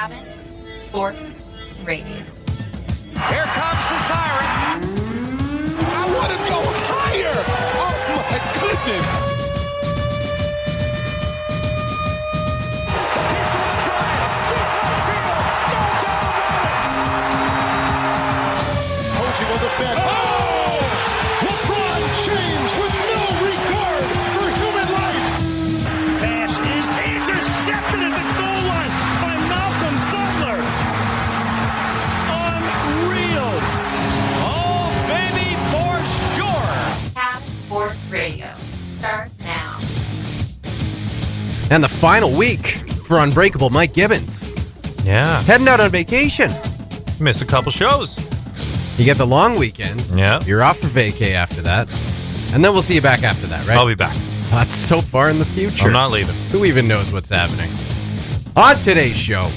Cabin Sports Radio. Here comes the siren. I want to go higher. Oh, my goodness. Will defend. Oh! LeBron James with no regard for human life. Pass is intercepted at the goal line by Malcolm Butler. Unreal. Oh, baby, for sure. Cabin Sports Radio starts now. And the final week for Unbreakable Mike Gibbons. Yeah. Heading out on vacation. Missed a couple shows. You get the long weekend. Yeah. You're off for vacay after that. And then we'll see you back after that, right? I'll be back. That's so far in the future. I'm not leaving. Who even knows what's happening? On today's show,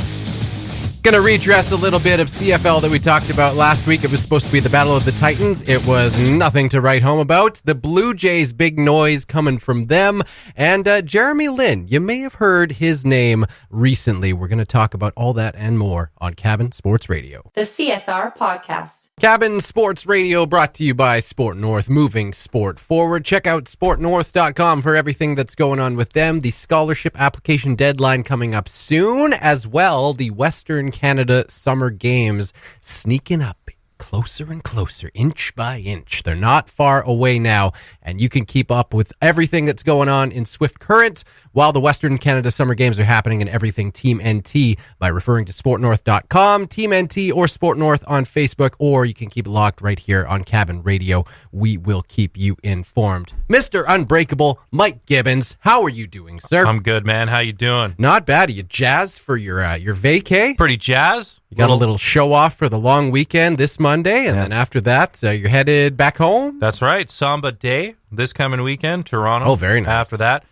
going to redress a little bit of CFL that we talked about last week. It was supposed to be the Battle of the Titans. It was nothing to write home about. The Blue Jays, big noise coming from them. And Jeremy Lin, you may have heard his name recently. We're going to talk about all that and more on Cabin Sports Radio. The CSR Podcast. Cabin Sports Radio brought to you by Sport North, moving sport forward. Check out sportnorth.com for everything that's going on with them. The scholarship application deadline coming up soon, as well the Western Canada Summer Games sneaking up closer and closer, inch by inch. They're not far away now, and you can keep up with everything that's going on in Swift Current while the Western Canada Summer Games are happening and everything Team NT by referring to sportnorth.com, Team NT, or Sport North on Facebook, or you can keep it locked right here on Cabin Radio. We will keep you informed. Mr. Unbreakable, Mike Gibbons, how are you doing, sir? I'm good, man. How you doing? Not bad. Are you jazzed for your vacay? Pretty jazzed. You got a little show off for the long weekend this Monday, and then after that, you're headed back home? That's right. Samba Day this coming weekend, Toronto. Oh, very nice. After that.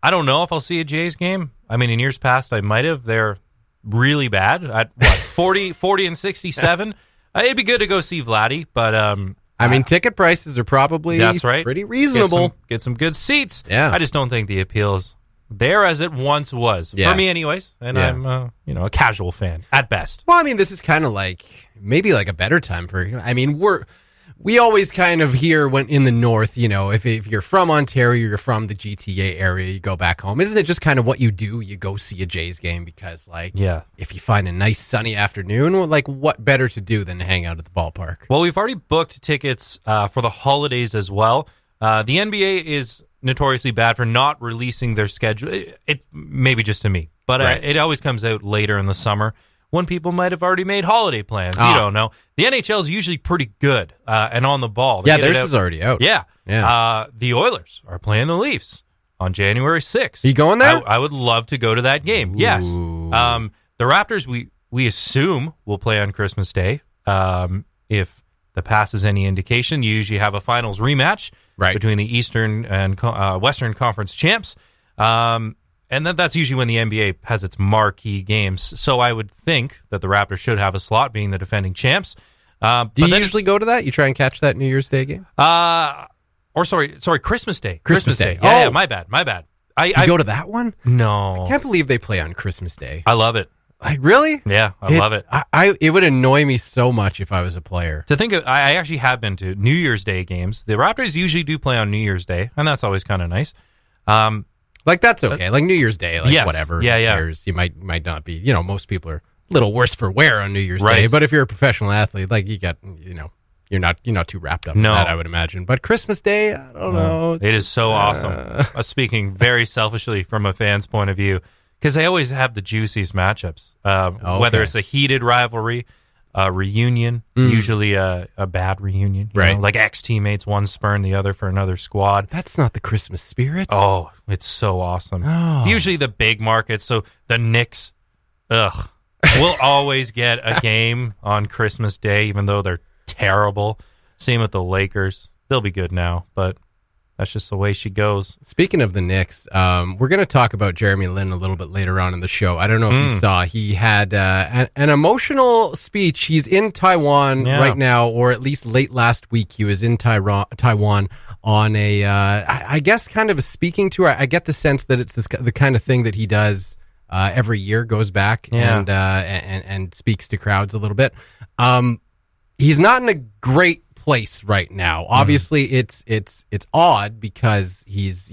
I don't know if I'll see a Jays game. I mean, in years past, I might have. They're really bad at, 40 and 67? It'd be good to go see Vladdy, but... I mean, ticket prices are probably that's right. pretty reasonable. Get some good seats. Yeah. I just don't think the appeal is there as it once was. Yeah. For me anyways. And Yeah. I'm, a casual fan at best. Well, I mean, this is kind of like maybe like a better time for. I mean, we always kind of hear when in the north, if you're from Ontario, you're from the GTA area, you go back home. Isn't it just kind of what you do? You go see a Jays game because, if you find a nice sunny afternoon, what better to do than to hang out at the ballpark? Well, we've already booked tickets for the holidays as well. The NBA is notoriously bad for not releasing their schedule. It maybe just to me, but Right. It always comes out later in the summer when people might have already made holiday plans. You don't know. The NHL is usually pretty good and on the ball. They Yeah, get it theirs out. is already out. Yeah. Yeah. The Oilers are playing the Leafs on January 6th. Are you going there? I would love to go to that game. Ooh. Yes. The Raptors, we assume, will play on Christmas Day. If the past is any indication, you usually have a finals rematch between the Eastern and Western Conference champs. And that's usually when the NBA has its marquee games. So I would think that the Raptors should have a slot, being the defending champs. Do you usually go to that? You try and catch that New Year's Day game? Sorry, Christmas Day. Christmas Day. Yeah, Oh. my bad. You go to that one? No. I can't believe they play on Christmas Day. I love it. Really? Yeah, I love it. It would annoy me so much if I was a player. To think of, I actually have been to New Year's Day games. The Raptors usually do play on New Year's Day, and that's always kind of nice. That's okay. Like New Year's Day, yes. whatever. Yeah, Who yeah. cares? You might not be. Most people are a little worse for wear on New Year's Day. Right. But if you're a professional athlete, you got, you're not too wrapped up in No. that, I would imagine. But Christmas Day, I don't know. It is so awesome. Speaking very selfishly from a fan's point of view, because they always have the juiciest matchups. Whether it's a heated rivalry, a reunion, usually a bad reunion. You Right. know, like ex-teammates, one spurn the other for another squad. That's not the Christmas spirit. Oh, it's so awesome. Oh. Usually the big markets. So the Knicks, will always get a game on Christmas Day, even though they're terrible. Same with the Lakers. They'll be good now, but that's just the way she goes. Speaking of the Knicks, we're going to talk about Jeremy Lin a little bit later on in the show. I don't know if you saw. He had an emotional speech. He's in Taiwan right now, or at least late last week he was in Taiwan on a, I guess, kind of a speaking tour. I get the sense that it's the kind of thing that he does every year, goes back and speaks to crowds a little bit. He's not in a great place right now. Obviously, it's odd because he's,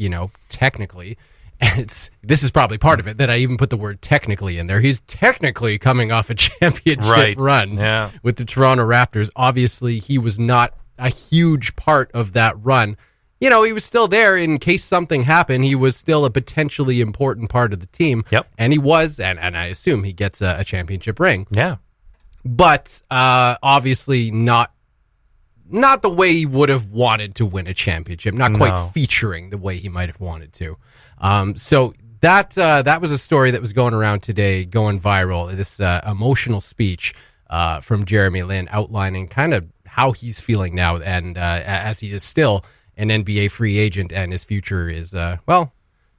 technically, and this is probably part of it that I even put the word technically in there. He's technically coming off a championship run with the Toronto Raptors. Obviously, he was not a huge part of that run. He was still there in case something happened. He was still a potentially important part of the team. Yep. And he was, and I assume he gets a championship ring. Yeah. But obviously not the way he would have wanted to win a championship. Not quite featuring the way he might have wanted to. So that was a story that was going around today, going viral. This emotional speech from Jeremy Lin outlining kind of how he's feeling now, and as he is still an NBA free agent, and his future is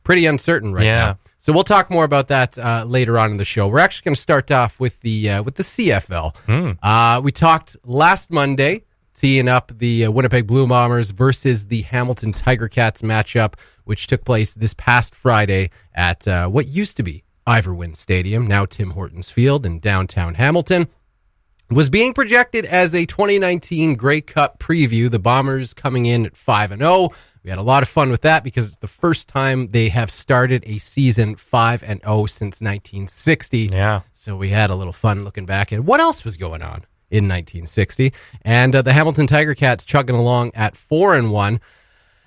pretty uncertain right now. So we'll talk more about that later on in the show. We're actually going to start off with the CFL. We talked last Monday, teeing up the Winnipeg Blue Bombers versus the Hamilton Tiger Cats matchup, which took place this past Friday at what used to be Ivor Wynne Stadium, now Tim Hortons Field in downtown Hamilton. Was being projected as a 2019 Grey Cup preview. The Bombers coming in at 5-0. We had a lot of fun with that because it's the first time they have started a season 5-0 since 1960. Yeah. So we had a little fun looking back at what else was going on in 1960. And the Hamilton Tiger Cats chugging along at 4-1.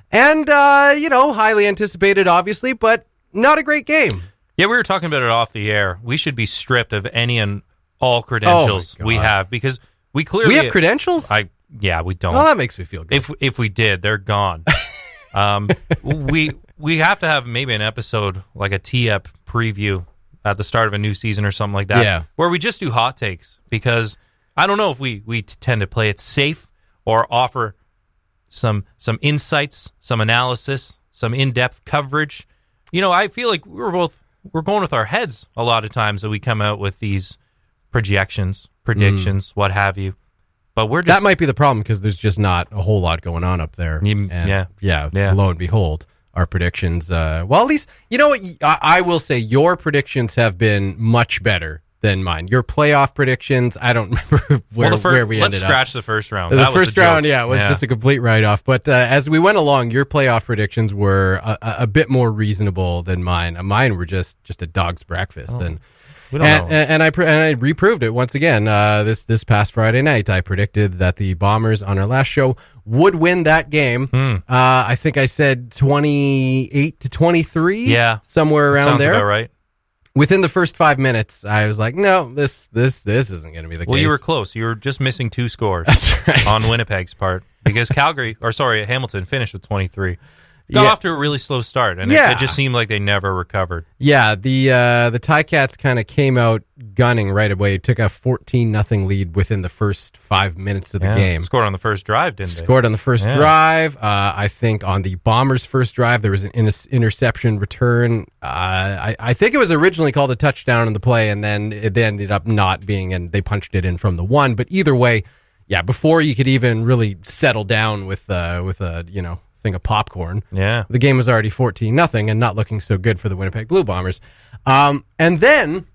And, highly anticipated, obviously, but not a great game. Yeah, we were talking about it off the air. We should be stripped of any and all credentials we have, because we clearly... We have credentials? We don't. Well, that makes me feel good. If we did, they're gone. We have to have maybe an episode, like a tee-up preview at the start of a new season or something like that, where we just do hot takes, because I don't know if we tend to play it safe or offer some insights, some analysis, some in-depth coverage. I feel like we're going with our heads a lot of times that we come out with these projections, predictions, what have you. But that might be the problem, because there's just not a whole lot going on up there. Lo and behold, our predictions. At least, what? I will say your predictions have been much better than mine. Your playoff predictions, I don't remember where we ended up. Let's scratch the first round. The first round, was just a complete write-off. But as we went along, your playoff predictions were a bit more reasonable than mine. Mine were just a dog's breakfast. And I reproved it once again this past Friday night. I predicted that the Bombers on our last show would win that game. I think I said 28-23. Yeah, somewhere around sounds there. About right. Within the first 5 minutes, I was like, no, this isn't going to be the case. Well, you were close. You were just missing 2 scores. That's right. On Winnipeg's part, because Hamilton finished with 23. Got off to a really slow start, and it just seemed like they never recovered. Yeah, the Ticats kind of came out gunning right away. Took a 14-0 lead within the first 5 minutes of the game. Scored on the first drive, didn't they? Scored on the first drive. I think on the Bombers' first drive, there was an interception return. I think it was originally called a touchdown on the play, and then it ended up not being, and they punched it in from the 1. But either way, before you could even really settle down with a thing of popcorn. Yeah. The game was already 14-0 and not looking so good for the Winnipeg Blue Bombers. And then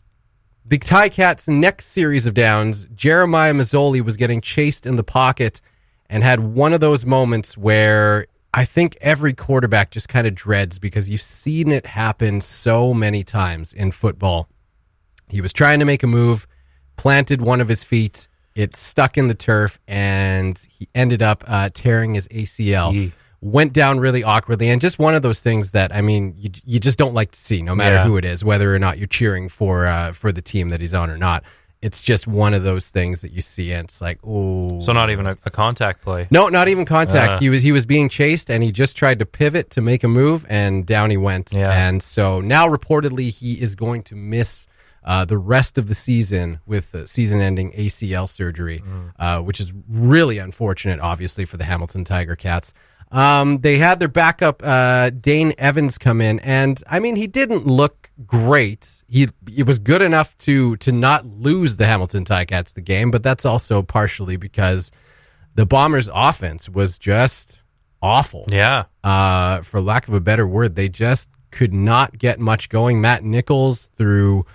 the Ticats' next series of downs, Jeremiah Mazzoli was getting chased in the pocket and had one of those moments where I think every quarterback just kind of dreads, because you've seen it happen so many times in football. He was trying to make a move, planted one of his feet, it stuck in the turf, and he ended up tearing his ACL. Went down really awkwardly, and just one of those things that, you just don't like to see, no matter who it is, whether or not you're cheering for the team that he's on or not. It's just one of those things that you see, and it's like, oh. So not even a contact play? No, not even contact. He was being chased, and he just tried to pivot to make a move, and down he went. Yeah. And so now reportedly he is going to miss the rest of the season with season-ending ACL surgery, which is really unfortunate, obviously, for the Hamilton Tiger Cats. They had their backup, Dane Evans, come in, and he didn't look great. He was good enough to not lose the Hamilton Ticats the game, but that's also partially because the Bombers' offense was just awful. Yeah. For lack of a better word, they just could not get much going. Matt Nichols threw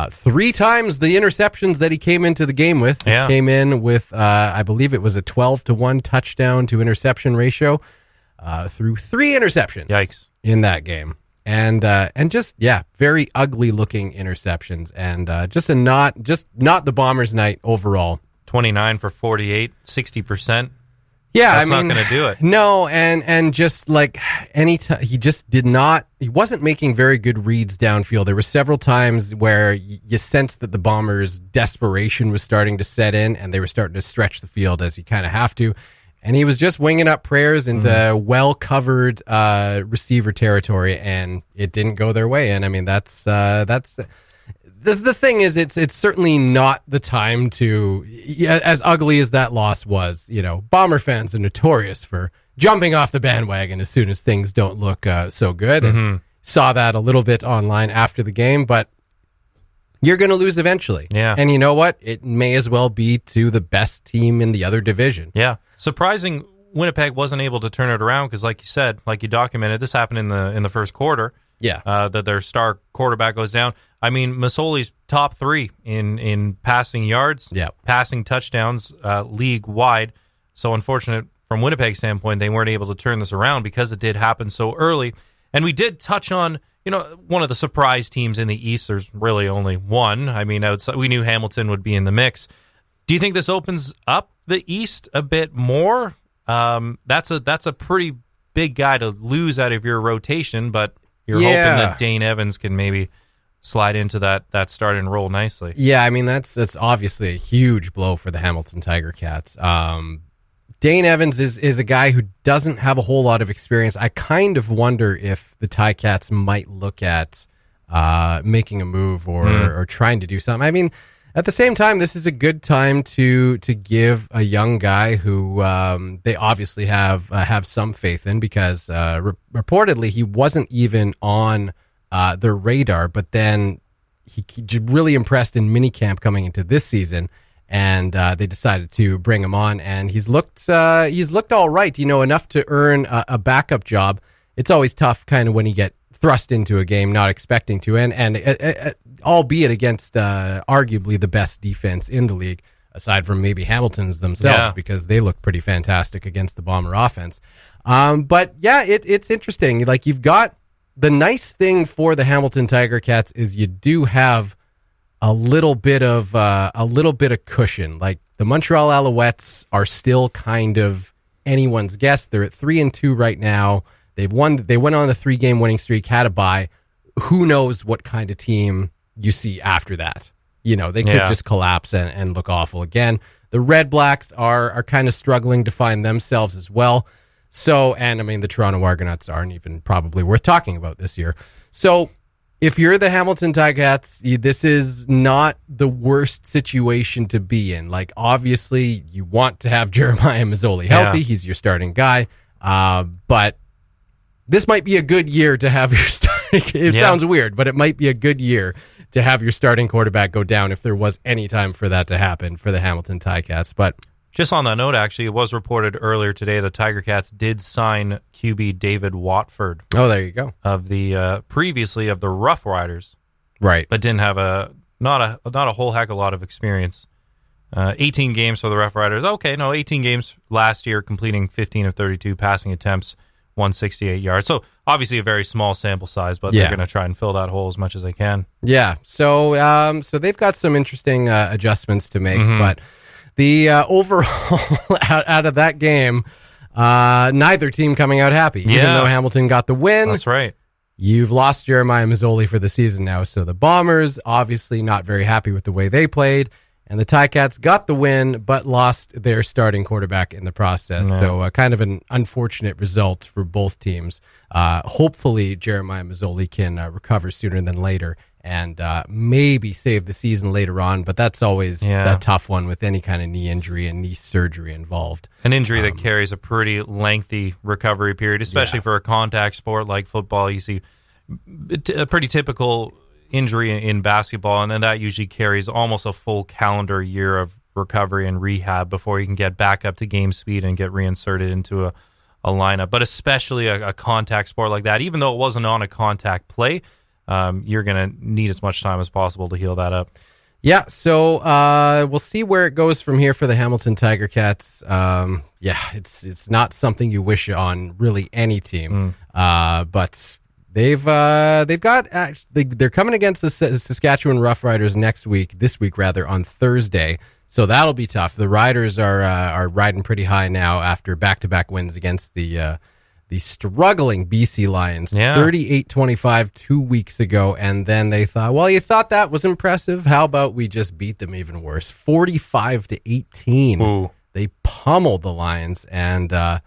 3 times the interceptions that he came into the game with. He came in with, I believe it was a 12-1 touchdown to interception ratio, threw 3 interceptions. Yikes. In that game. And just, very ugly looking interceptions, and just not the Bombers' night overall. 29 for 48, 60%. Yeah, That's not going to do it. No, and just like he wasn't making very good reads downfield. There were several times where you sensed that the Bombers' desperation was starting to set in, and they were starting to stretch the field as you kind of have to. And he was just winging up prayers into well-covered receiver territory, and it didn't go their way. And I mean, that's the thing is, it's certainly not the time to, as ugly as that loss was. Bomber fans are notorious for jumping off the bandwagon as soon as things don't look so good. And saw that a little bit online after the game, but you're going to lose eventually. Yeah. And you know what? It may as well be to the best team in the other division. Yeah. Surprising Winnipeg wasn't able to turn it around because, like you said, like you documented, this happened in the first quarter. Yeah. That their star quarterback goes down. I mean, Masoli's top 3 in passing yards, passing touchdowns, league-wide. So unfortunate from Winnipeg's standpoint, they weren't able to turn this around because it did happen so early. And we did touch on, one of the surprise teams in the East. There's really only one. I mean, we knew Hamilton would be in the mix. Do you think this opens up the East a bit more? That's a pretty big guy to lose out of your rotation, but you're hoping that Dane Evans can maybe slide into that starting role nicely. Yeah, I mean, that's obviously a huge blow for the Hamilton Tiger Cats. Dane Evans is a guy who doesn't have a whole lot of experience. I kind of wonder if the Ticats might look at making a move or trying to do something. I mean, at the same time, this is a good time to give a young guy who they obviously have some faith in, because reportedly he wasn't even on their radar, but then he really impressed in minicamp coming into this season, and they decided to bring him on, and he's looked all right, enough to earn a backup job. It's always tough kind of when you get thrust into a game not expecting to, and albeit against arguably the best defense in the league, aside from maybe Hamilton's themselves, because they look pretty fantastic against the Bomber offense. But yeah, it's interesting. Like, you've got the nice thing for the Hamilton Tiger Cats is you do have a little bit of cushion. Like, the Montreal Alouettes are still kind of anyone's guess. They're at 3-2 right now. They went on a 3-game winning streak, had a bye. Who knows what kind of team you see after that? They could just collapse and look awful again. The Red Blacks are kind of struggling to find themselves as well. So, and I mean, the Toronto Argonauts aren't even probably worth talking about this year. So, if you're the Hamilton Ticats, this is not the worst situation to be in. Like, obviously, you want to have Jeremiah Mazzoli healthy. He's your starting guy. But this might be a good year to have your starting. It sounds weird, but it might be a good year to have your starting quarterback go down if there was any time for that to happen for the Hamilton Ticats. But just on that note, actually, it was reported earlier today the Tiger Cats did sign QB David Watford. Oh, there you go. Of the previously of the Rough Riders, right? But didn't have not a whole heck of a lot of experience. 18 games for the Rough Riders. 18 games last year, completing 15 of 32 passing attempts, 168 yards. So obviously a very small sample size, but they're going to try and fill that hole as much as they can. Yeah. So they've got some interesting adjustments to make, but the overall out of that game, neither team coming out happy. Even though Hamilton got the win. That's right. You've lost Jeremiah Mazzoli for the season now, so the Bombers obviously not very happy with the way they played. And the Ticats got the win, but lost their starting quarterback in the process. No. So kind of an unfortunate result for both teams. Hopefully, Jeremiah Mazzoli can recover sooner than later and maybe save the season later on. But that's always a tough one with any kind of knee injury and knee surgery involved. An injury that carries a pretty lengthy recovery period, especially for a contact sport like football. You see a pretty typical injury in basketball, and then that usually carries almost a full calendar year of recovery and rehab before you can get back up to game speed and get reinserted into lineup, but especially a contact sport like that. Even though it wasn't on a contact play, you're going to need as much time as possible to heal that up. Yeah, so we'll see where it goes from here for the Hamilton Tiger Cats. It's not something you wish on really any team, but they're coming against the Saskatchewan Roughriders this week on Thursday. So that'll be tough. The Riders are riding pretty high now after back-to-back wins against the struggling BC Lions, 38-25 2 weeks ago, and then they thought, well, you thought that was impressive. How about we just beat them even worse, 45-18. Ooh. They pummeled the Lions, and the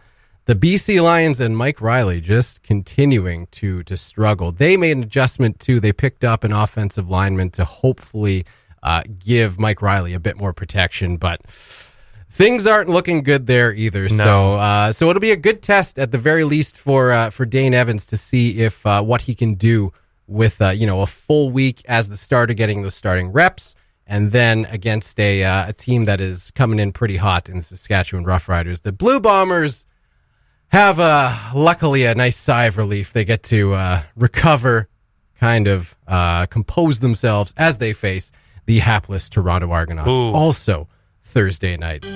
BC Lions and Mike Riley just continuing to struggle. They made an adjustment too. They picked up an offensive lineman to hopefully give Mike Riley a bit more protection, but things aren't looking good there either. No. So it'll be a good test at the very least for Dane Evans to see if what he can do with a full week as the starter, getting those starting reps, and then against a team that is coming in pretty hot in the Saskatchewan Roughriders. The Blue Bombers have luckily a nice sigh of relief. They get to recover, kind of compose themselves as they face the hapless Toronto Argonauts. Ooh. Also Thursday night.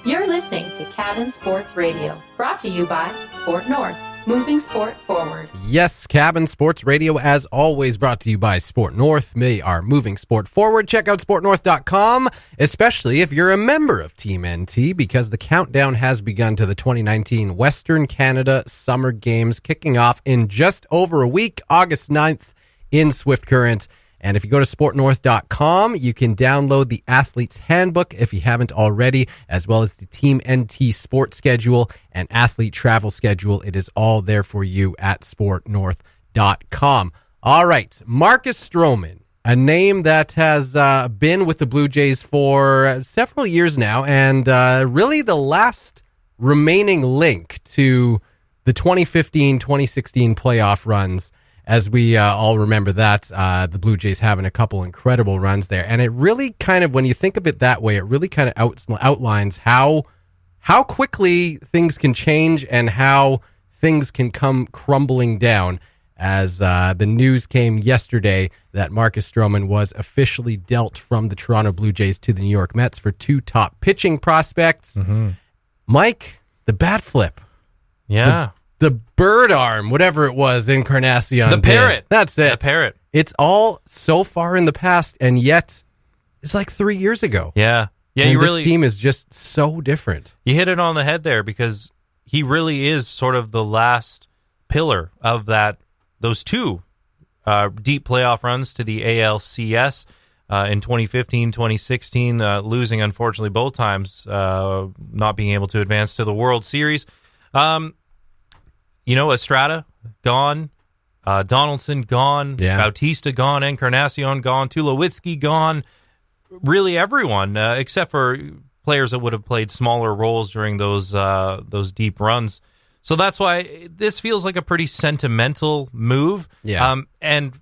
You're listening to Cabin Sports Radio, brought to you by Sport North, moving sport forward. Yes, Cabin Sports Radio, as always, brought to you by Sport North. They are moving sport forward. Check out sportnorth.com, especially if you're a member of Team NT, because the countdown has begun to the 2019 Western Canada Summer Games, kicking off in just over a week, August 9th in Swift Current. And if you go to sportnorth.com, you can download the Athlete's Handbook if you haven't already, as well as the Team NT sports schedule and athlete travel schedule. It is all there for you at sportnorth.com. All right, Marcus Stroman, a name that has been with the Blue Jays for several years now, and really the last remaining link to the 2015-2016 playoff runs. As we all remember that, the Blue Jays having a couple incredible runs there. And it really kind of, when you think of it that way, it really kind of outlines how quickly things can change and how things can come crumbling down, as the news came yesterday that Marcus Stroman was officially dealt from the Toronto Blue Jays to the New York Mets for 2 top pitching prospects. Mm-hmm. Mike, the bat flip. Yeah. The bird arm, whatever it was, Encarnacion. The parrot. That's it. The parrot. It's all so far in the past, and yet it's like 3 years ago. Yeah. Yeah, and you this really team is just so different. You hit it on the head there, because he really is sort of the last pillar of those 2 deep playoff runs to the ALCS in 2015, 2016, losing, unfortunately, both times, not being able to advance to the World Series. Estrada, gone. Donaldson, gone. Yeah. Bautista, gone. Encarnacion, gone. Tulowitzki, gone. Really everyone, except for players that would have played smaller roles during those deep runs. So that's why this feels like a pretty sentimental move. Yeah. And,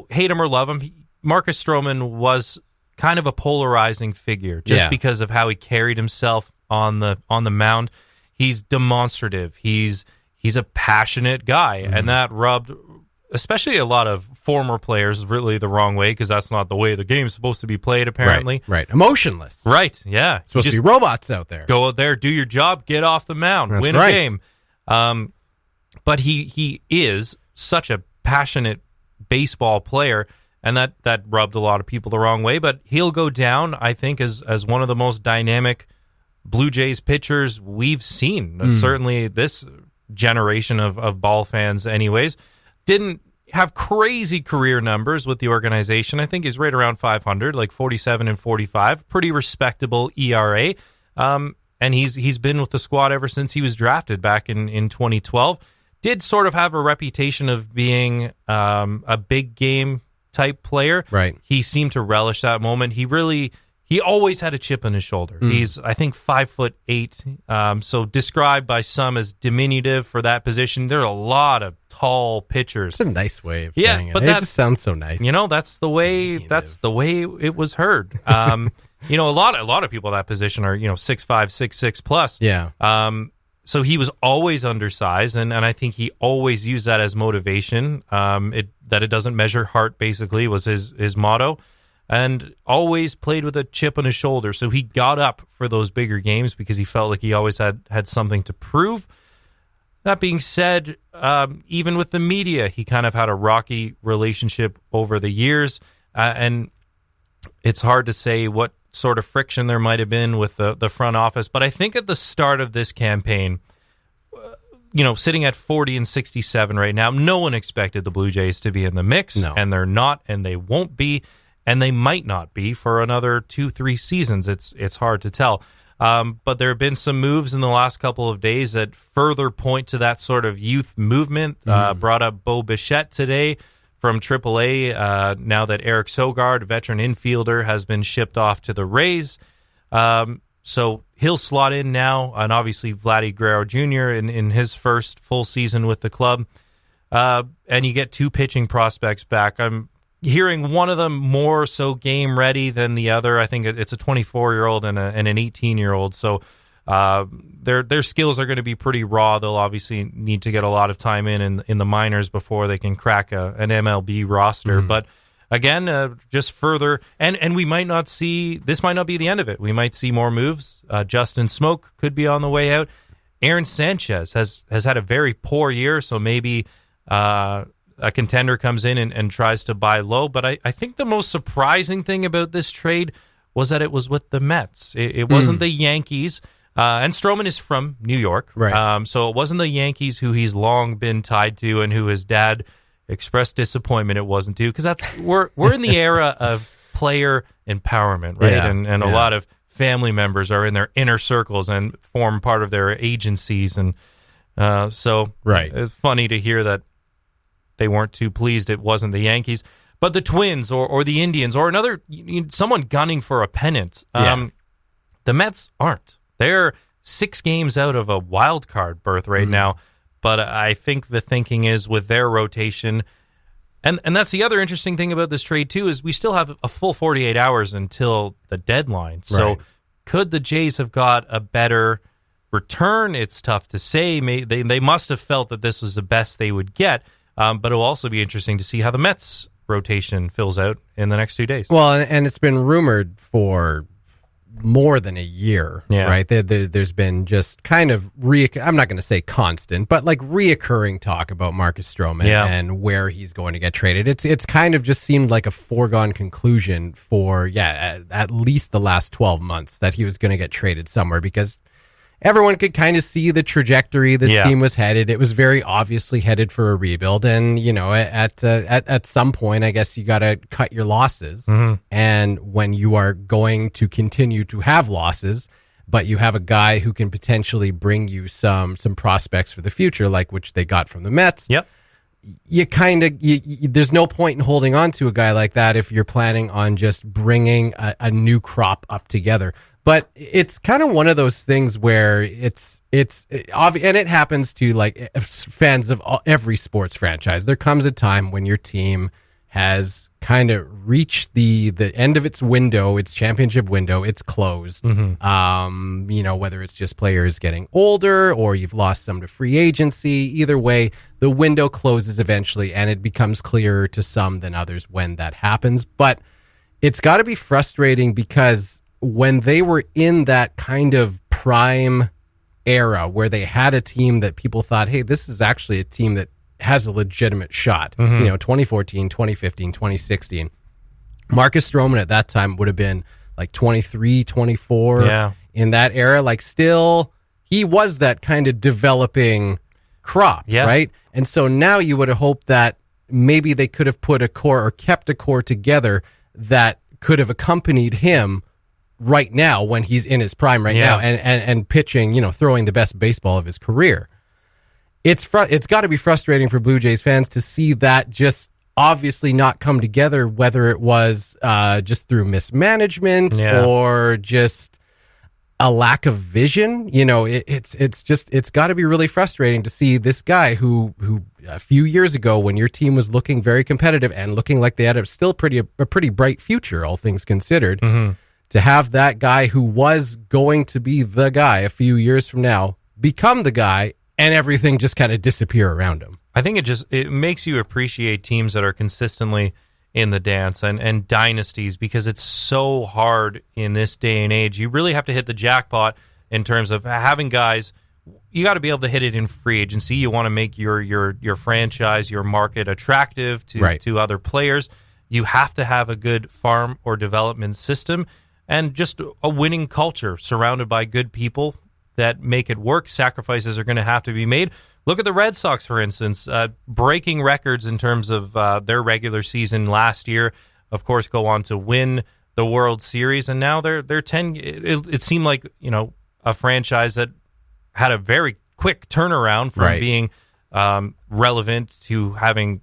hate him or love him, Marcus Stroman was kind of a polarizing figure just because of how he carried himself on the mound. He's demonstrative. He's a passionate guy, and that rubbed especially a lot of former players really the wrong way, because that's not the way the game's supposed to be played, apparently. Right. Emotionless. Right, yeah. Supposed to be robots out there. Go out there, do your job, get off the mound, win a game. But he is such a passionate baseball player, and that rubbed a lot of people the wrong way. But he'll go down, I think, as one of the most dynamic Blue Jays pitchers we've seen. Certainly this generation of ball fans anyways. Didn't have crazy career numbers with the organization. I think he's right around 500, like 47 and 45. Pretty respectable ERA. And he's been with the squad ever since he was drafted back in 2012. Did sort of have a reputation of being a big game type player. Right. He seemed to relish that moment. He always had a chip on his shoulder. He's, I think, 5'8", so described by some as diminutive for that position. There are a lot of tall pitchers. It's a nice way of saying it. It just sounds so nice. That's the way it was heard. A lot of people at that position are 6'5", 6'6" plus. Yeah. So he was always undersized, and I think he always used that as motivation. That it doesn't measure heart, basically, was his motto, and always played with a chip on his shoulder. So he got up for those bigger games because he felt like he always had something to prove. That being said, even with the media, he kind of had a rocky relationship over the years, and it's hard to say what sort of friction there might have been with the front office. But I think at the start of this campaign, sitting at 40-67 right now, no one expected the Blue Jays to be in the mix, and they're not, and they won't be, and they might not be for another 2-3 seasons. It's hard to tell. But there have been some moves in the last couple of days that further point to that sort of youth movement. Brought up Bo Bichette today from AAA, now that Eric Sogard, veteran infielder, has been shipped off to the Rays. So he'll slot in now, and obviously Vladdy Guerrero Jr. in his first full season with the club. And you get 2 pitching prospects back. I'm hearing one of them more so game ready than the other. I think it's a 24-year-old and an 18-year-old. So their skills are going to be pretty raw. They'll obviously need to get a lot of time in the minors before they can crack an MLB roster. But again, just further, and we might not see, this might not be the end of it. We might see more moves. Justin Smoke could be on the way out. Aaron Sanchez has had a very poor year, so maybe a contender comes in and tries to buy low. But I think the most surprising thing about this trade was that it was with the Mets. It wasn't the Yankees. And Stroman is from New York. Right. So it wasn't the Yankees who he's long been tied to and who his dad expressed disappointment it wasn't to. Because we're in the era of player empowerment, right? Yeah. And a lot of family members are in their inner circles and form part of their agencies. And so it's funny to hear that they weren't too pleased it wasn't the Yankees. But the Twins or the Indians or someone gunning for a pennant, the Mets aren't. They're 6 games out of a wild card berth right now. But I think the thinking is with their rotation, and that's the other interesting thing about this trade too, is we still have a full 48 hours until the deadline. So could the Jays have got a better return? It's tough to say. They must have felt that this was the best they would get. But it'll also be interesting to see how the Mets rotation fills out in the next 2 days. Well, and it's been rumored for more than a year, right? There's been just kind of I'm not going to say constant, but like reoccurring talk about Marcus Stroman and where he's going to get traded. It's kind of just seemed like a foregone conclusion for at least the last 12 months that he was going to get traded somewhere, because everyone could kind of see the trajectory this team was headed. It was very obviously headed for a rebuild, and at some point, I guess you got to cut your losses. And when you are going to continue to have losses, but you have a guy who can potentially bring you some prospects for the future, like which they got from the Mets. You kind of there's no point in holding on to a guy like that if you're planning on just bringing a new crop up together. But it's kind of one of those things where it's obvious, and it happens to like fans of every sports franchise. There comes a time when your team has kind of reached the end of its window, its championship window. It's closed. Whether it's just players getting older or you've lost some to free agency. Either way, the window closes eventually, and it becomes clearer to some than others when that happens. But it's got to be frustrating because when they were in that kind of prime era where they had a team that people thought, hey, this is actually a team that has a legitimate shot, 2014, 2015, 2016. Marcus Stroman at that time would have been like 23, 24 in that era. Like still, he was that kind of developing crop, right? And so now you would have hoped that maybe they could have put a core or kept a core together that could have accompanied him right now when he's in his prime now and pitching, throwing the best baseball of his career. It's got to be frustrating for Blue Jays fans to see that just obviously not come together, whether it was just through mismanagement or just a lack of vision. It's got to be really frustrating to see this guy who a few years ago, when your team was looking very competitive and looking like they had a pretty bright future, all things considered, to have that guy who was going to be the guy a few years from now become the guy, and everything just kind of disappear around him. I think it makes you appreciate teams that are consistently in the dance and dynasties, because it's so hard in this day and age. You really have to hit the jackpot in terms of having guys. You got to be able to hit it in free agency. You want to make your franchise, your market attractive to other players. You have to have a good farm or development system and just a winning culture surrounded by good people that make it work. Sacrifices are going to have to be made. Look at the Red Sox, for instance, breaking records in terms of their regular season last year. Of course, go on to win the World Series, and now they're 10. It seemed like a franchise that had a very quick turnaround from being relevant to having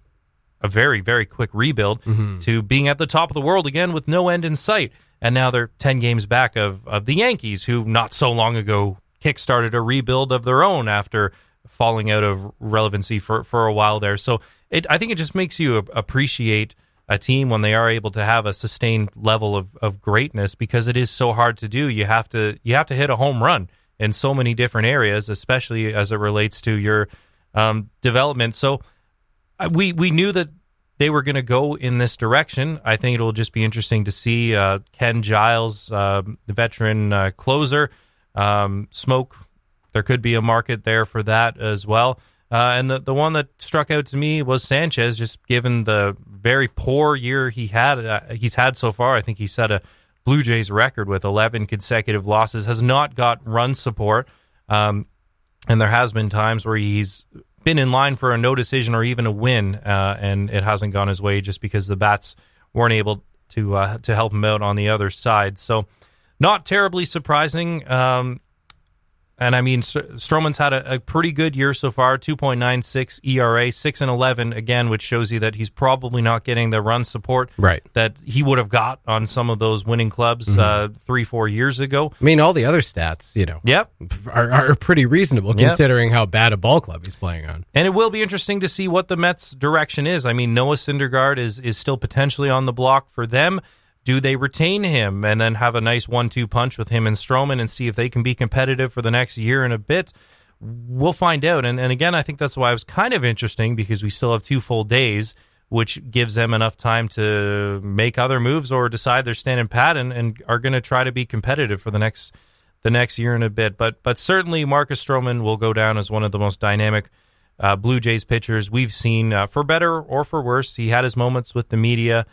a very, very quick rebuild to being at the top of the world again with no end in sight. And now they're 10 games back of the Yankees, who not so long ago kickstarted a rebuild of their own after falling out of relevancy for a while there. So I think it just makes you appreciate a team when they are able to have a sustained level of greatness, because it is so hard to do. You have to hit a home run in so many different areas, especially as it relates to your development. So we knew that they were going to go in this direction. I think it'll just be interesting to see Ken Giles, the veteran closer, smoke. There could be a market there for that as well. And the one that struck out to me was Sanchez, just given the very poor year he's had so far. I think he set a Blue Jays record with 11 consecutive losses, has not got run support. And there has been times where he's been in line for a no decision or even a win, and it hasn't gone his way just because the bats weren't able to help him out on the other side. So not terribly surprising. And I mean, Stroman's had a pretty good year so far, 2.96 ERA, 6-11, again, which shows you that he's probably not getting the run support that he would have got on some of those winning clubs 3-4 years ago. I mean, all the other stats, are pretty reasonable considering how bad a ball club he's playing on. And it will be interesting to see what the Mets' direction is. I mean, Noah Syndergaard is still potentially on the block for them. Do they retain him and then have a nice 1-2 punch with him and Stroman and see if they can be competitive for the next year and a bit? We'll find out. And again, I think that's why it was kind of interesting, because we still have 2 full days, which gives them enough time to make other moves or decide they're standing pat and are going to try to be competitive for the next year and a bit. But certainly Marcus Stroman will go down as one of the most dynamic Blue Jays pitchers we've seen, for better or for worse. He had his moments with the media.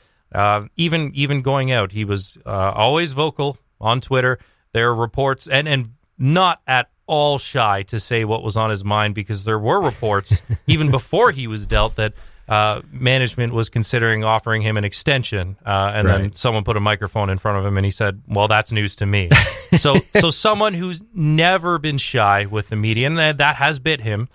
Even going out, he was always vocal on Twitter. There are reports, and not at all shy to say what was on his mind, because there were reports even before he was dealt that management was considering offering him an extension, and then someone put a microphone in front of him and he said, well, that's news to me. So someone who's never been shy with the media, and that has bit him.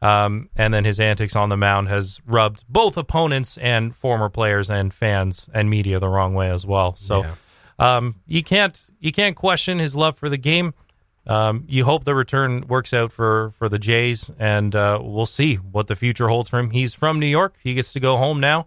And then his antics on the mound has rubbed both opponents and former players and fans and media the wrong way as well. So you can't question his love for the game. You hope the return works out for the Jays, and we'll see what the future holds for him. He's from New York. He gets to go home now.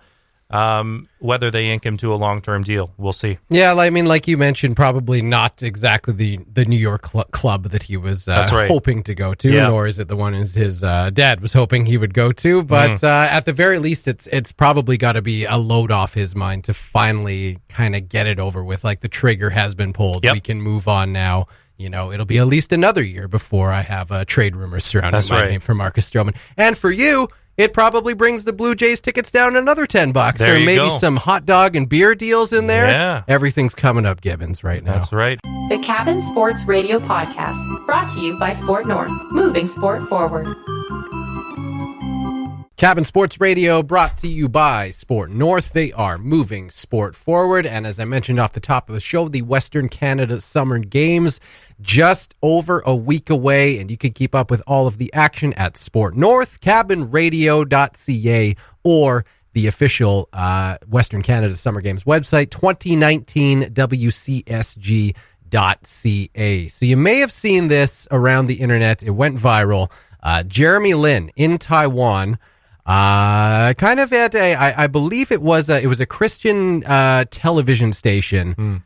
Whether they ink him to a long-term deal, we'll see. Yeah, I mean, like you mentioned, probably not exactly the New York club that he was hoping to go to, nor is it the one his dad was hoping he would go to. But at the very least, it's probably got to be a load off his mind to finally kind of get it over with. Like, the trigger has been pulled. We can move on now. It'll be at least another year before I have trade rumors surrounding my name for Marcus Stroman. And for you, it probably brings the Blue Jays tickets down another $10. There may be some hot dog and beer deals in there. Yeah. Everything's coming up, Gibbons, right now. That's right. The Cabin Sports Radio Podcast, brought to you by Sport North, moving sport forward. Cabin Sports Radio brought to you by Sport North. They are moving sport forward. And as I mentioned off the top of the show, the Western Canada Summer Games just over a week away. And you can keep up with all of the action at Sport North, cabinradio.ca, or the official Western Canada Summer Games website, 2019wcsg.ca. So you may have seen this around the internet. It went viral. Jeremy Lin in Taiwan, kind of at I believe it was a Christian television station,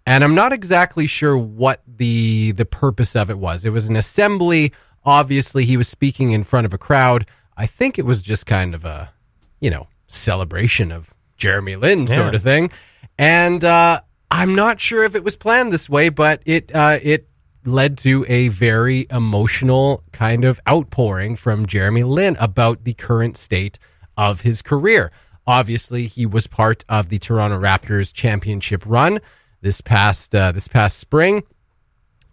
and I'm not exactly sure what the purpose of it was. It was an assembly Obviously, he was speaking in front of a crowd. I think it was just kind of a, celebration of Jeremy Lin sort of thing. And I'm not sure if it was planned this way, but it led to a very emotional kind of outpouring from Jeremy Lin about the current state of his career. Obviously, he was part of the Toronto Raptors championship run this past spring.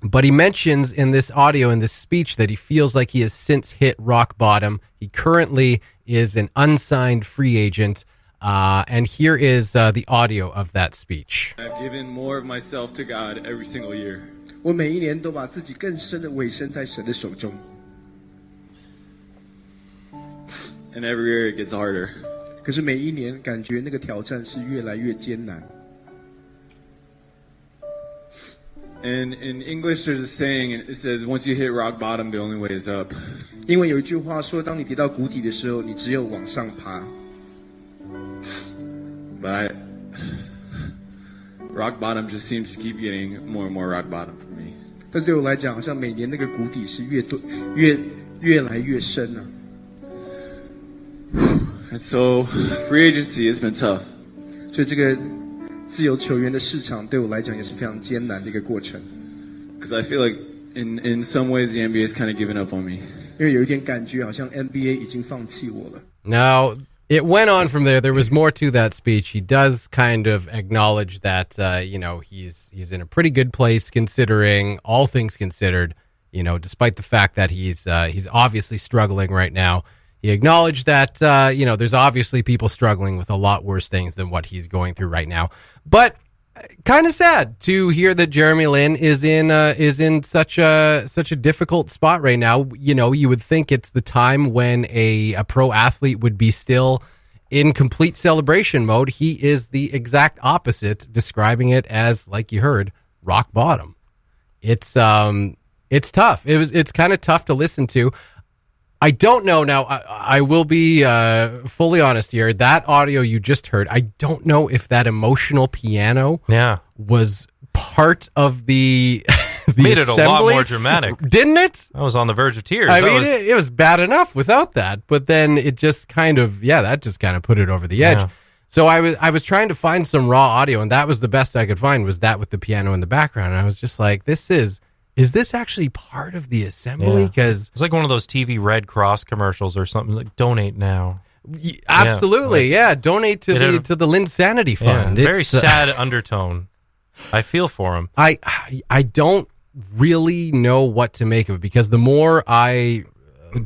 But he mentions in this audio, in this speech, that he feels like he has since hit rock bottom. He currently is an unsigned free agent. And here is the audio of that speech. I've given more of myself to God every single year. 我每一年都把自己更深的委身在神的手中。 And every year it gets harder. 可是每一年感觉那个挑战是越来越艰难。 And in English there's a saying, it says, once you hit rock bottom, the only way is up. 因为有一句话说，当你跌到谷底的时候，你只有往上爬。 But rock bottom just seems to keep getting more and more rock bottom for me. 但对我来讲，好像每年那个谷底是越来越深啊。 And so free agency has been tough. 所以这个自由球员的市场对我来讲也是非常艰难的一个过程。 Because I feel like in some ways the NBA has kind of given up on me. 因为有一点感觉好像 NBA 已经放弃我了。 Now, it went on from there. There was more to that speech. He does kind of acknowledge that, he's in a pretty good place considering all things considered, despite the fact that he's obviously struggling right now. He acknowledged that, there's obviously people struggling with a lot worse things than what he's going through right now. But kind of sad to hear that Jeremy Lin is in such a difficult spot right now. You would think it's the time when a pro athlete would be still in complete celebration mode. He is the exact opposite, describing it as, like you heard, rock bottom. It's tough. It's kind of tough to listen to. I don't know now. I will be fully honest here. That audio you just heard, I don't know if that emotional piano was part of the made assembly. It a lot more dramatic, didn't it? I was on the verge of tears. I mean, it was bad enough without that, but then it just kind of put it over the edge. Yeah. So I was trying to find some raw audio, and that was the best I could find, was that with the piano in the background. And I was just like, is this actually part of the assembly? Because it's like one of those TV Red Cross commercials or something, like donate now. Absolutely, donate to the Linsanity fund. Yeah, very sad undertone. I feel for him. I don't really know what to make of it, because the more I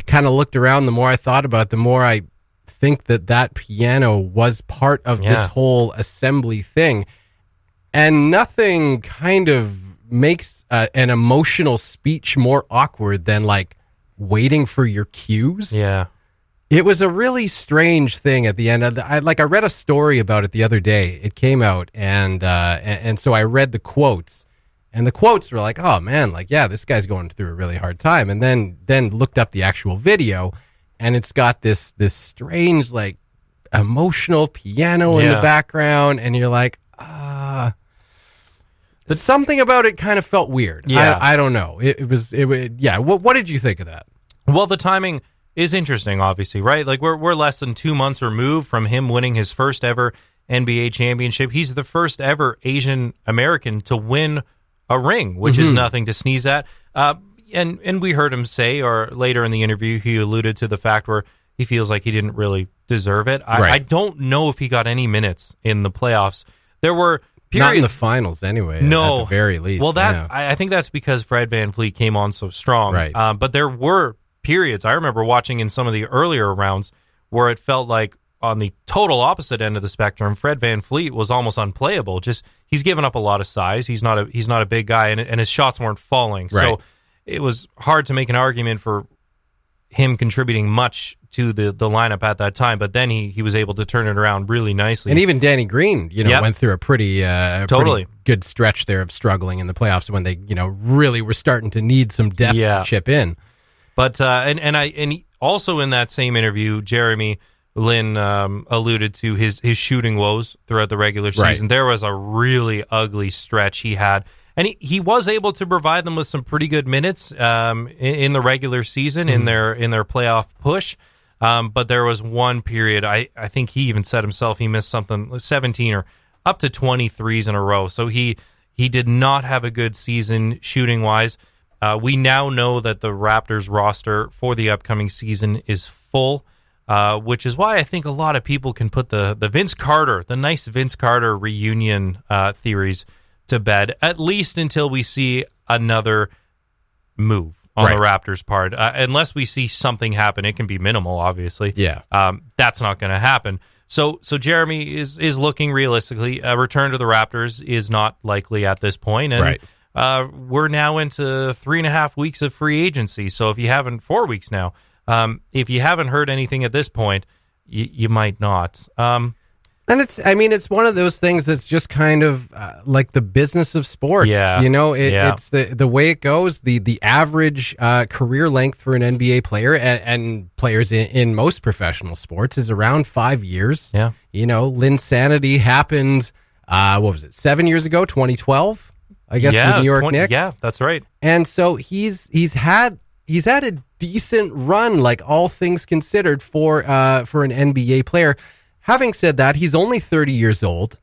kind of looked around, the more I thought about it, the more I think that piano was part of this whole assembly thing. And nothing kind of makes an emotional speech more awkward than like waiting for your cues. Yeah. It was a really strange thing at the end. I read a story about it the other day. It came out, and so I read the quotes, and the quotes were like, "Oh man, this guy's going through a really hard time." And then looked up the actual video, and it's got this strange emotional piano in the background, and you're like, something about it kind of felt weird. Yeah. I don't know. It was. What did you think of that? Well, the timing is interesting, obviously, right? Like we're less than 2 months removed from him winning his first ever NBA championship. He's the first ever Asian American to win a ring, which is nothing to sneeze at. And we heard him say, or later in the interview, he alluded to the fact where he feels like he didn't really deserve it. I don't know if he got any minutes in the playoffs. There were periods, not in the finals anyway. No, at the very least. Well, I think that's because Fred VanVleet came on so strong. Right. But there were periods, I remember watching in some of the earlier rounds, where it felt like on the total opposite end of the spectrum, Fred VanVleet was almost unplayable. Just he's given up a lot of size. He's not a big guy, and his shots weren't falling. Right. So it was hard to make an argument for him contributing much to the lineup at that time. But then he was able to turn it around really nicely. And even Danny Green, went through a pretty good stretch there of struggling in the playoffs when they, really were starting to need some depth to chip in. But and also in that same interview, Jeremy Lin alluded to his shooting woes throughout the regular season. Right. There was a really ugly stretch he had, And he was able to provide them with some pretty good minutes in the regular season, in their playoff push. But there was one period, I think he even said himself, he missed something, 17 or up to 23s in a row. So he did not have a good season shooting-wise. We now know that the Raptors roster for the upcoming season is full, which is why I think a lot of people can put the Vince Carter, the nice Vince Carter reunion theories to bed, at least until we see another move on the Raptors' part. Unless we see something happen, it can be minimal, obviously. Yeah. That's not going to happen. So Jeremy is looking realistically. A return to the Raptors is not likely at this point, and we're now into 3.5 weeks of free agency. So if you haven't, 4 weeks now, if you haven't heard anything at this point, you might not. And it's one of those things that's just kind of like the business of sports. Yeah. It's the way it goes. The average career length for an NBA player and players in most professional sports is around 5 years. Yeah. Linsanity happened, 7 years ago, 2012, I guess, for the New York Knicks. Yeah, that's right. And so he's had a decent run, like all things considered, for an NBA player. Having said that, he's only 30 years old,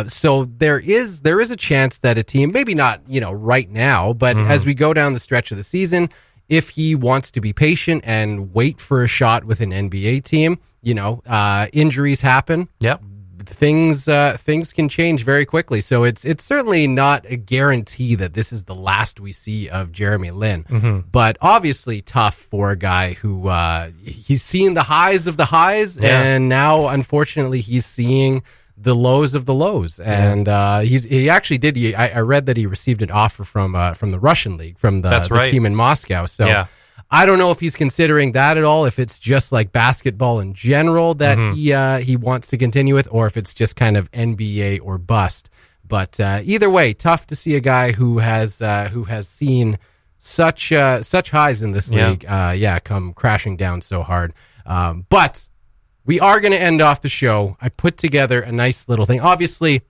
so there is a chance that a team, maybe not right now, but as we go down the stretch of the season, if he wants to be patient and wait for a shot with an NBA team, injuries happen. Yep. Things can change very quickly, so it's certainly not a guarantee that this is the last we see of Jeremy Lin. But obviously tough for a guy who he's seen the highs of the highs, and now unfortunately he's seeing the lows of the lows. And he actually did. I read that he received an offer from the Russian league, from the team in Moscow. So. Yeah. I don't know if he's considering that at all, if it's just like basketball in general that he wants to continue with, or if it's just kind of NBA or bust. But either way, tough to see a guy who has seen such highs in this league, come crashing down so hard. But we are going to end off the show. I put together a nice little thing. Obviously,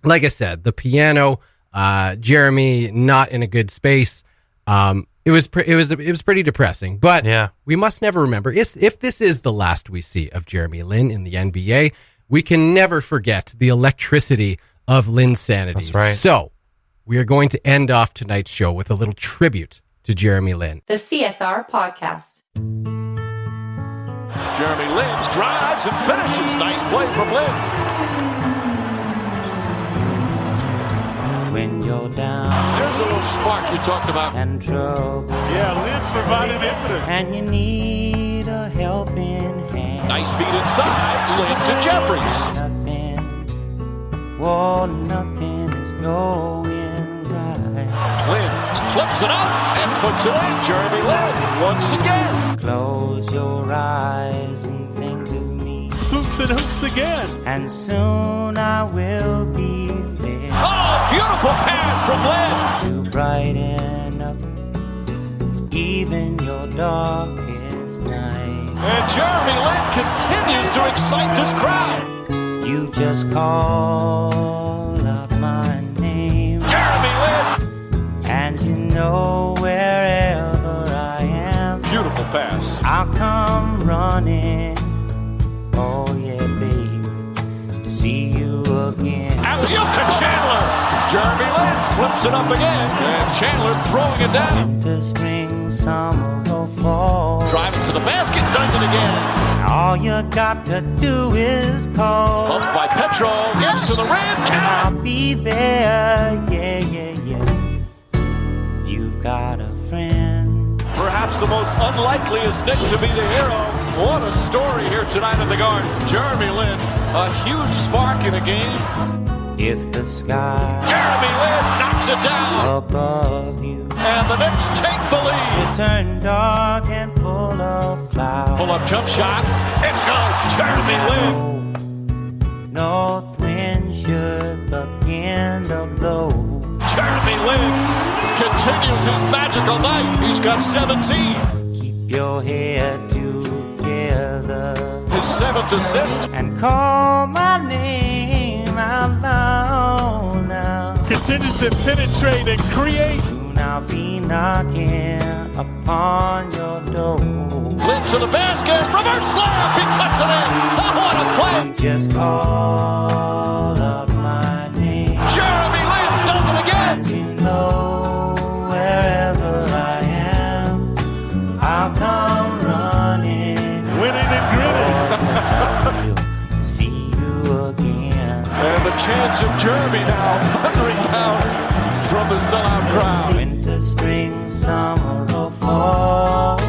like I said, the piano, Jeremy not in a good space. It was pretty depressing, but we must never remember, if this is the last we see of Jeremy Lin in the NBA, we can never forget the electricity of Linsanity. That's right. So we are going to end off tonight's show with a little tribute to Jeremy Lin. The CSR Podcast. Jeremy Lin drives and finishes. Nice play from Lin. When you're down, there's a little spark you talked about. And trouble. Yeah, Lin provided impetus. And you need a helping hand. Nice feet inside. Lin to Jeffries. Nothing is going right. Lin flips it up and puts it in. Jeremy Lin once again. Close your eyes and think of me. Swoops and hoops again. And soon I will be there. Oh, beautiful pass from Lin. To brighten up even your darkest night. And Jeremy Lin continues to excite this crowd. You just call out my name, Jeremy Lin. And you know wherever I am. Beautiful pass. I'll come running. Oh yeah, babe, to see you again. Alley-oop to Chandler. Jeremy Lin flips it up again. And Chandler throwing it down. Winter, spring, summer, or fall. Driving to the basket, does it again. All you got to do is call. Up by Petro, gets to the rim. I'll be there, yeah. You've got a friend. Perhaps the most unlikeliest Nick to be the hero. What a story here tonight in the Garden. Jeremy Lin, a huge spark in a game. If the sky Jeremy Lin knocks it down above you, and the Knicks take the lead. It turned dark and full of clouds. Pull up jump shot. It's good. Jeremy Lin. North wind should begin to blow. Jeremy Lin continues his magical night. He's got 17. Keep your head together. His 7th assist. And call my name out loud now. continues to penetrate and create. Soon I'll be knocking upon your door. Lin to the basket, reverse layup, he cuts it in. Oh, what a play! You just call up my name. Jeremy Lin does it again. And you know wherever I am, I'll come running. Winning and grinning. I'll see you again. And the chants of Jeremy now thundering down from the sellout crowd. Winter, spring, summer, or fall.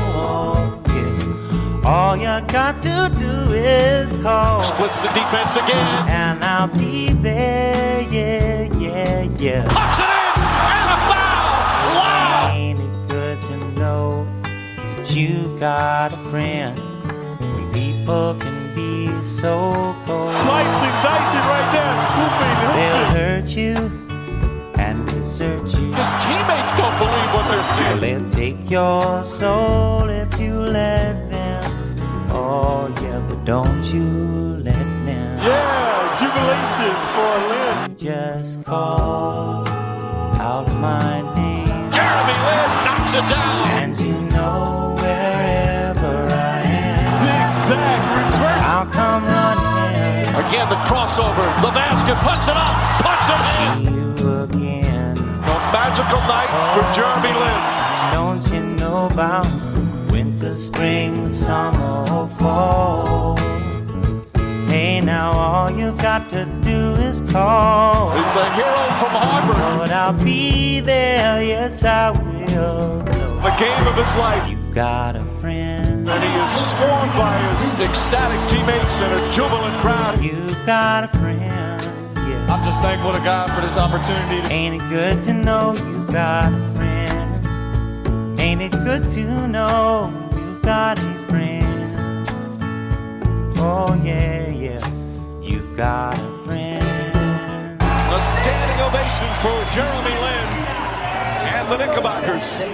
Yeah. All you got to do is call. Splits the defense again. And I'll be there, yeah, yeah, yeah. Pucks it in, and a foul! Wow! Ain't it good to know that you've got a friend? When people can be so cold. Slicing, dicing right there, swooping, They'll hooping. hurt you and desert you. His teammates don't believe what they're seeing. They'll take your soul if you let them. Oh yeah, but don't you let them. Yeah, jubilation for Lin. Just call out my name. Jeremy Lin knocks it down. And you know wherever I am, Zigzag reverse. I'll come running. Again, the crossover, the basket, puts it up, puts it in. See you again. A magical night for Jeremy Lin. Don't you know about winter, spring, summer, or fall? Hey, now all you've got to do is call. He's the hero from Harvard. But I'll be there, yes I will. The game of his life. You've got a friend. And he is swarmed by his ecstatic teammates and a jubilant crowd. You've got a friend, yeah. I'm just thankful to God for this opportunity. Ain't it good to know you've got a friend? Ain't it good to know you've got a friend? Oh yeah, yeah, you've got a friend. A standing ovation for Jeremy Lin and the Knickerbockers.